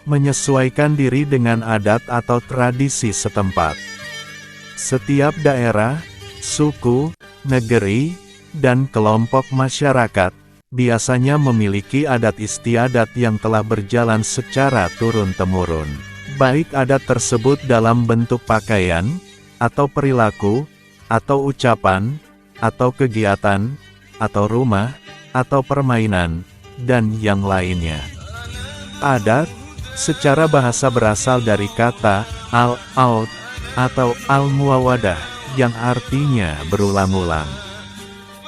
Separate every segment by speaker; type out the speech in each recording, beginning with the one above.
Speaker 1: Menyesuaikan diri dengan adat atau tradisi setempat. Setiap daerah, suku, negeri, dan kelompok masyarakat biasanya memiliki adat istiadat yang telah berjalan secara turun-temurun. Baik adat tersebut dalam bentuk pakaian, atau perilaku, atau ucapan, atau kegiatan, atau rumah, atau permainan, dan yang lainnya. Adat secara bahasa berasal dari kata al-aud atau al-muawadah yang artinya berulang-ulang.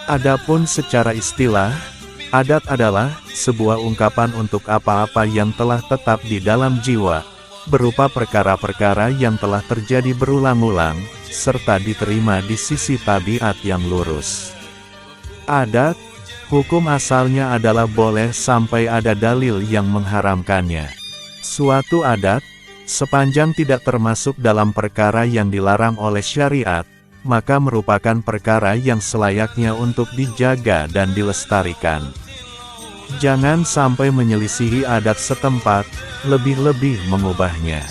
Speaker 1: Adapun secara istilah, adat adalah sebuah ungkapan untuk apa-apa yang telah tetap di dalam jiwa, berupa perkara-perkara yang telah terjadi berulang-ulang, serta diterima di sisi tabiat yang lurus. Adat, hukum asalnya adalah boleh sampai ada dalil yang mengharamkannya. Suatu adat, sepanjang tidak termasuk dalam perkara yang dilarang oleh syariat, maka merupakan perkara yang selayaknya untuk dijaga dan dilestarikan. Jangan sampai menyelisihi adat setempat, lebih-lebih mengubahnya.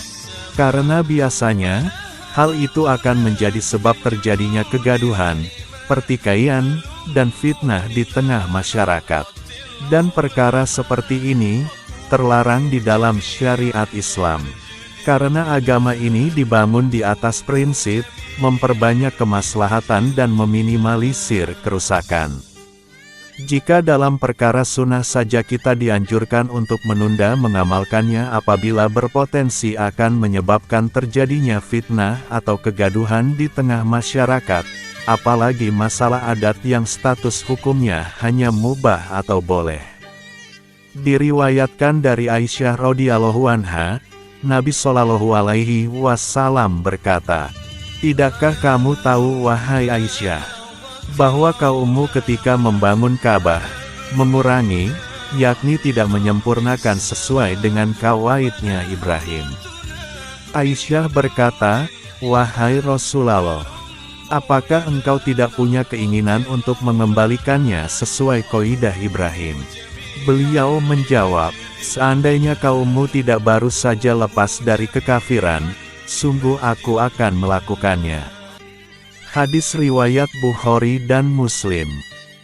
Speaker 1: Karena biasanya, hal itu akan menjadi sebab terjadinya kegaduhan, pertikaian, dan fitnah di tengah masyarakat. Dan perkara seperti ini terlarang di dalam syariat Islam. Karena agama ini dibangun di atas prinsip memperbanyak kemaslahatan dan meminimalisir kerusakan. Jika dalam perkara sunnah saja kita dianjurkan untuk menunda mengamalkannya apabila berpotensi akan menyebabkan terjadinya fitnah atau kegaduhan di tengah masyarakat, apalagi masalah adat yang status hukumnya hanya mubah atau boleh. Diriwayatkan dari Aisyah radhiyallahu anha, Nabi Shallallahu alaihi wasallam berkata, "Tidakkah kamu tahu wahai Aisyah, bahwa kaummu ketika membangun Ka'bah, mengurangi, yakni tidak menyempurnakan sesuai dengan kawaidnya Ibrahim?" Aisyah berkata, "Wahai Rasulullah, apakah engkau tidak punya keinginan untuk mengembalikannya sesuai kaidah Ibrahim?" Beliau menjawab, "Seandainya kaummu tidak baru saja lepas dari kekafiran, sungguh aku akan melakukannya." Hadis riwayat Bukhari dan Muslim.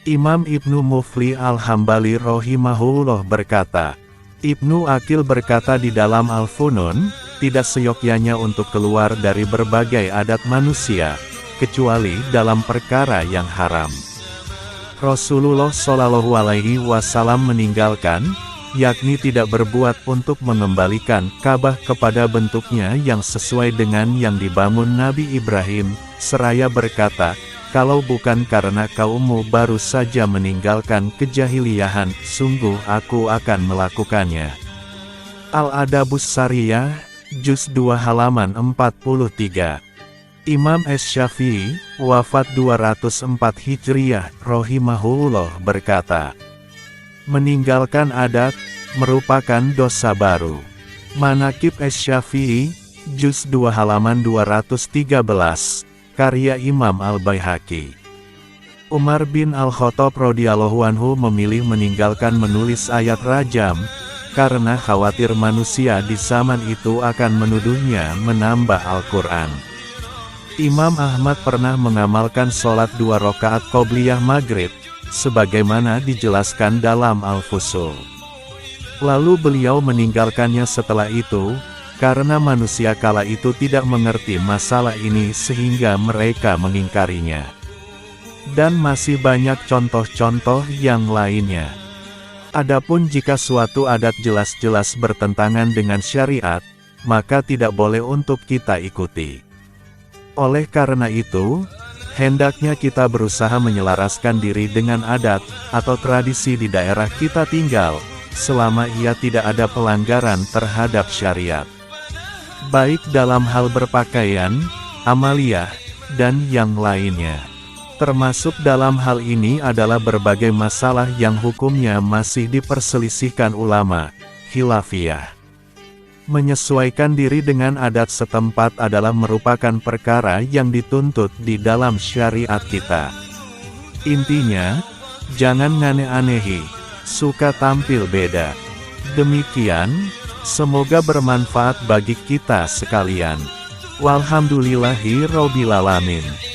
Speaker 1: Imam Ibnu Mufli Al-Hambali rahimahullah berkata, Ibnu Aqil berkata di dalam Al-Funun, tidak seyogyanya untuk keluar dari berbagai adat manusia, kecuali dalam perkara yang haram. Rasulullah Shallallahu alaihi wasallam meninggalkan, yakni tidak berbuat untuk mengembalikan Ka'bah kepada bentuknya yang sesuai dengan yang dibangun Nabi Ibrahim, seraya berkata, "Kalau bukan karena kaummu baru saja meninggalkan kejahiliyahan, sungguh aku akan melakukannya." Al-Adabus Sariyah, Juz 2 halaman 43. Imam Asy-Syafi'i, wafat 204 Hijriyah, rahimahullah berkata, "Meninggalkan adat, merupakan dosa baru." Manaqib Asy-Syafi'i, Juz 2 halaman 213, karya Imam Al-Baihaqi. Umar bin Al-Khattab radhiyallahu anhu memilih meninggalkan menulis ayat rajam, karena khawatir manusia di zaman itu akan menuduhnya menambah Al-Quran. Imam Ahmad pernah mengamalkan sholat 2 rakaat qobliyah maghrib, sebagaimana dijelaskan dalam Al-Fusul. Lalu beliau meninggalkannya setelah itu, karena manusia kala itu tidak mengerti masalah ini sehingga mereka mengingkarinya. Dan masih banyak contoh-contoh yang lainnya. Adapun jika suatu adat jelas-jelas bertentangan dengan syariat, maka tidak boleh untuk kita ikuti. Oleh karena itu, hendaknya kita berusaha menyelaraskan diri dengan adat atau tradisi di daerah kita tinggal, selama ia tidak ada pelanggaran terhadap syariat. Baik dalam hal berpakaian, amaliyah, dan yang lainnya. Termasuk dalam hal ini adalah berbagai masalah yang hukumnya masih diperselisihkan ulama, khilafiyah. Menyesuaikan diri dengan adat setempat adalah merupakan perkara yang dituntut di dalam syariat kita. Intinya, jangan ngane-anehi, suka tampil beda. Demikian, semoga bermanfaat bagi kita sekalian. Walhamdulillahirobbilalamin.